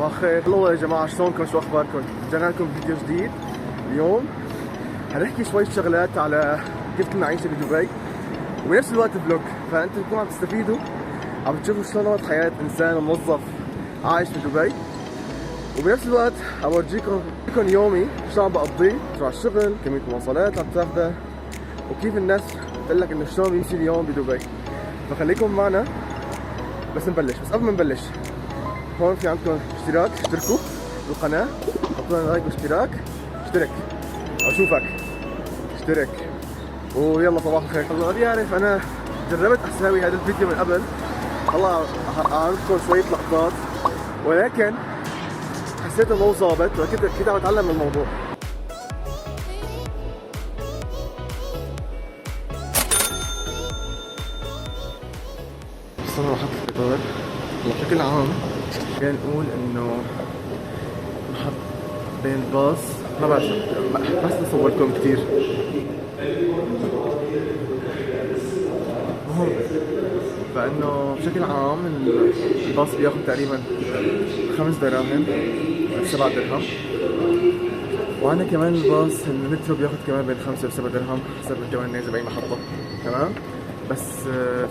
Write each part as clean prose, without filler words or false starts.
صباح الخير. الله يا جماعه، شلونكم؟ شو اخباركم؟ رجعنا لكم فيديو جديد. اليوم حنحكي شوي شغلات على كيف كنا عايشين بدبي، وبنفس الوقت فلوج، فانتم تكونوا عم تستفيدوا، عم تشوفوا شلون وضع حياه انسان موظف عايش بدبي، وبنفس الوقت عم اورجيكم يومي شلون بقضيه، شو على الشغل، كميه مواصلات عم تاخذها، وكيف الناس بتقول لك انه شلون بيمشي اليوم بدبي. فخليكم معنا. بس نبلش. بس قبل ما نبلش، هون في عندكم اشتراك، اشتركوا بالقناة، حطوا لنا لايك واشتراك، اشترك، اشوفك اشترك، ويلا صباح الخير. هلا ما بيعرف، انا جربت اسوي هذا الفيديو من قبل، هلا عندكم شوية لقطات، ولكن حسيته مو ظابط، وكنت عم اتعلم من الموضوع. بس انا راح احط الاطار. هلا بشكل عام خلينا نقول انه نحط بين الباص، ما بعرف بس اصور لكم كثير. المهم فانه بشكل عام الباص بياخذ تقريبا 5 دراهم، 7 درهم، وعندنا كمان الباص المترو بياخذ كمان بين 5 و 7 درهم حسب انت وين نازل باي محطة. تمام. بس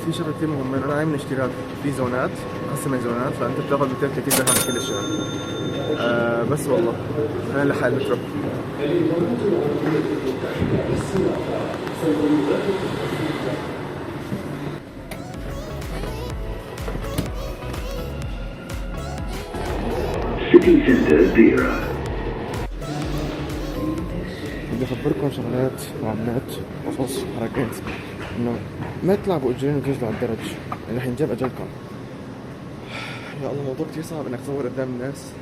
في شغله كثير مهمه، انا عامل اشتراك في زونات، مقسمه زونات، فانت بتاخذ 230 درهم كل الشهر. بس والله انا لحق المترو. سيتي سنتر ديرا. بدي اخبركم شغلات معاملات قصص حركات، انه ما تلعبوا اجرين وتنزلوا على الدرج اللي رح ينجاب اجلكم. يا الله، موضوع كثير صعب انك تصور قدام الناس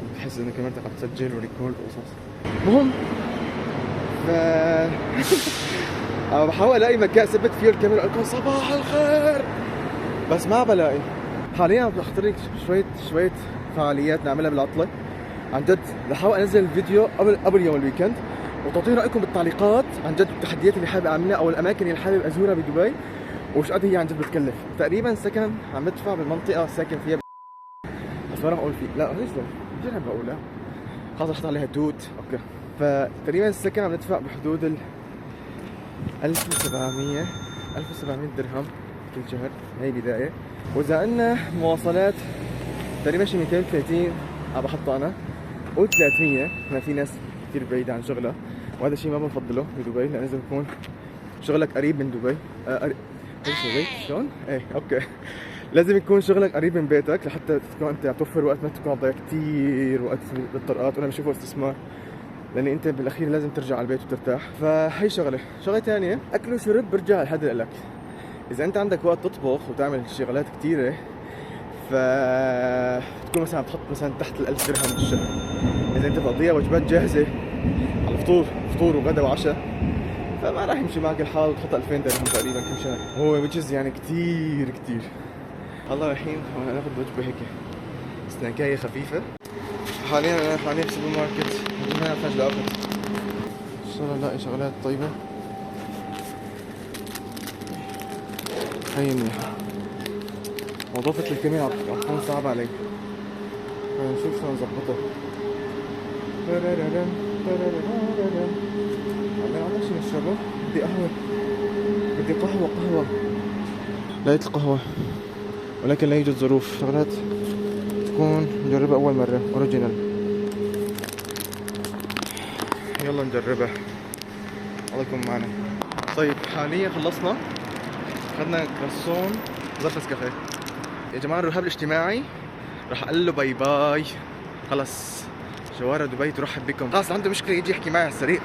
وتحس انك كاميرتك عم تسجل وريكورد وقصص. المهم بحاول الاقي مكان ثبت فيه الكاميرا اقول لكم صباح الخير، بس ما بلاقي. حاليا عم بحضر لك شوية فعاليات نعملها بالعطلة، عن جد بحاول انزل الفيديو قبل يوم الويكند، وتعطوني رايكم بالتعليقات عن جد التحديات اللي حابب اعملها او الاماكن اللي حابب ازورها بدبي، وش قد هي عن جد بتكلف. تقريبا سكن عم بدفع بالمنطقه ساكن فيها بس ما راح اقول فيه، لا ليش بجرب بقولها، خلاص رح عليها توت. اوكي، فتقريبا السكن عم ندفع بحدود ال 1700 درهم كل شهر، هي بدايه. واذا عندنا مواصلات تقريبا شي 230 عم بحطها انا، قول 300، ما في ناس كثير بعيدة عن شغلها، وهذا الشيء ما بفضله بدبي، لأن لازم يكون شغلك قريب من دبي. شلون؟ ايه اوكي. لازم يكون شغلك قريب من بيتك لحتى تكون انت عم توفر وقت، ما تكون عم تضيع كثير وقت بالطرقات، وانا بشوفه استثمار، لان انت بالاخير لازم ترجع على البيت وترتاح. فهي شغله ثانيه، اكل وشرب برجع لهذا لك. اذا انت عندك وقت تطبخ وتعمل شغلات كثيره، فتكون مثلا تحط مثلا تحت ال1000 درهم بالشهر. اذا انت بتقضيها وجبات جاهزه على فطور وغدا وعشاء، فما راح يمشي معك الحال وتحط 2000 درهم تقريبا كل شهر، هو which is يعني كثير. هلا الحين ناخذ وجبه هيك سناكايه خفيفه. حاليا في سوبر ماركت، ما احتاج لاخذ، ان شاء الله نلاقي شغلات طيبه. هي منيحه. موضوع فتح الكاميرا عم تكون صعب علي، نشوف شلون نظبطها. عندنا شي نشربه. بدي قهوة. لقيت القهوة، ولكن لا يوجد ظروف. شغلات تكون نجربها أول مرة أوريجينال، يلا نجربها، الله يكون معنا. طيب حاليا خلصنا، أخذنا كرسون ظرف نسكافيه. يا جماعة الرهاب الاجتماعي راح اقول له باي باي، خلص جوارة دبي ترحب بكم. خلاص عنده مشكلة يجي يحكي معي على السريع،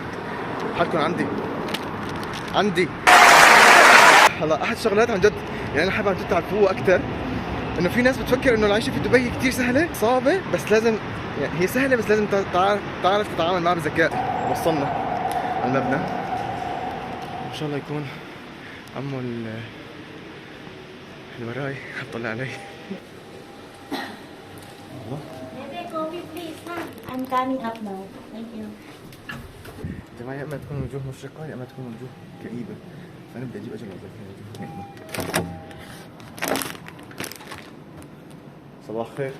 حالكم عندي. هلا احد الشغلات عن جد يعني انا حابب عن جد تعرفوها اكثر، انه في ناس بتفكر انه العيشة في دبي كثير سهلة، صعبة، بس لازم يعني هي سهلة، بس لازم تعرف تتعامل معها بذكاء. وصلنا على المبنى، ان شاء الله يكون عمو اللي وراي حطلع علي. I'm coming up now. Thank you. جماعة يا اما تكون وجوه مشرقة يا اما تكون وجوه كئيبة، فانا بدي اجيب اجل وظيفة. صباح الخير.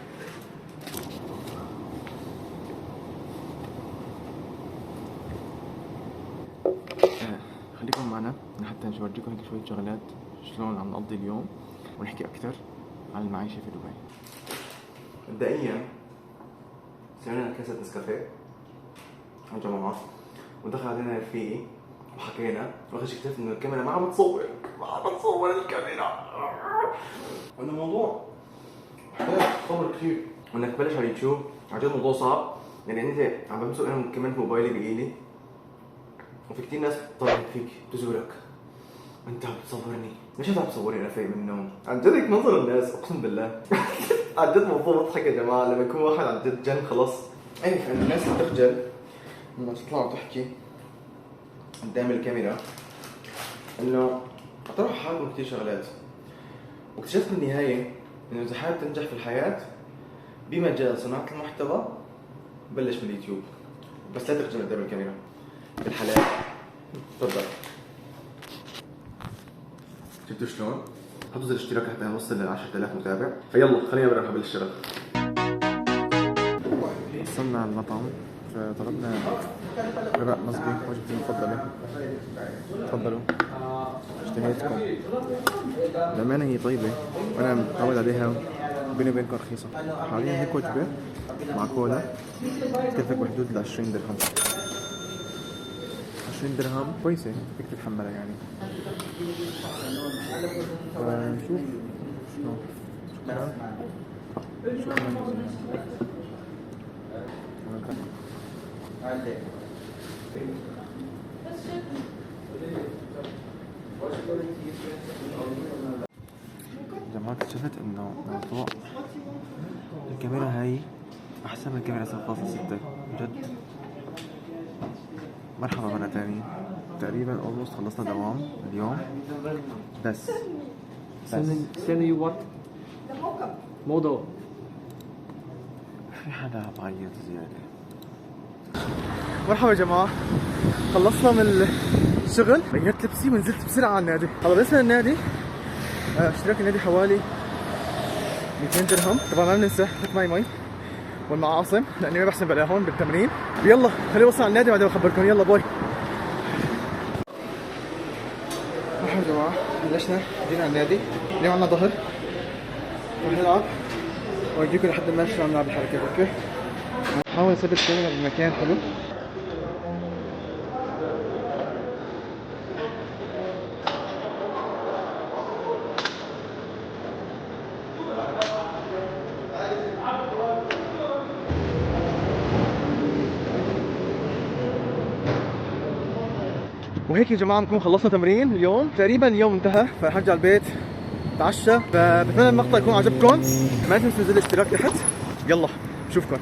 معنا لحتى نورجيكم هيك شوية شغلات شلون عم نقضي اليوم ونحكي أكثر عن المعيشة في دبي. مبدئيا سوينا كاسة نسكافيه يا جماعة، ودخل علينا رفيقي وحكينا، واخر شي اكتشفت انه الكاميرا ما عم تصور الكاميرا، وانه الموضوع محتاج صبر كثير، وانك تبلش على اليوتيوب عن جد موضوع صعب، يعني انت عم بمسك انا كمان موبايلي بايدي وفي كثير ناس طالعين فيك تزورك وانت عم تصورني. ليش انت عم تصورني انا فايق من النوم؟ عن جد هيك منظر الناس اقسم بالله. عن جد موضوع مضحك يا جماعه لما يكون واحد عن جد جن خلص. اي فان الناس بتخجل لما تطلع وتحكي قدام الكاميرا انه اطرح حالكم كثير شغلات، واكتشفت بالنهايه انه اذا حابب تنجح في الحياه بمجال صناعه المحتوى بلش من اليوتيوب، بس لا تخجل قدام الكاميرا. بالحلال تفضل. شفتوا شلون؟ حطوا زر الاشتراك حتى نوصل ل 10,000 متابع. فيلا خلينا نروح بالاشتراك. وصلنا على المطعم فطلبنا رباق مصبي وجبتي المفضلة. تفضلوا اشتهيتكم. بأمانة هي طيبة وأنا متعود عليها، بيني وبينكم رخيصة. حاليا هيك وجبة مع كولا تكلفك بحدود 20 درهم. 20 درهم كويسة فيك تتحملها يعني. نشوف شو جماعة اكتشفت انه موضوع الكاميرا هاي احسن من الكاميرا 7.6 بجد. مرحبا مرة تانية. تقريبا almost خلصنا دوام اليوم بس Send you what? Model. في حدا بعيط زيادة. مرحبا يا جماعة، خلصنا من الشغل، غيرت لبسي ونزلت بسرعة على النادي. هلا بالنسبة للنادي اشتراك النادي حوالي 200 درهم. طبعا ما بننسى حط معي مي والمعاصم لاني ما بحسن بلاها هون بالتمرين. يلا خليني اوصل على النادي وبعدين بخبركم. يلا باي. مرحبا يا جماعة، بلشنا جينا على النادي. اليوم عندنا ظهر رح نلعب واجيكم لحد ما شو عم نلعب الحركات. اوكي حاول اثبت الكاميرا بمكان حلو. وهيك يا جماعه بنكون خلصنا تمرين اليوم. تقريبا اليوم انتهى، فرح ارجع البيت اتعشى. فبتمنى المقطع يكون عجبكم. ما تنسوا تنزلوا الاشتراك تحت. يلا بشوفكم.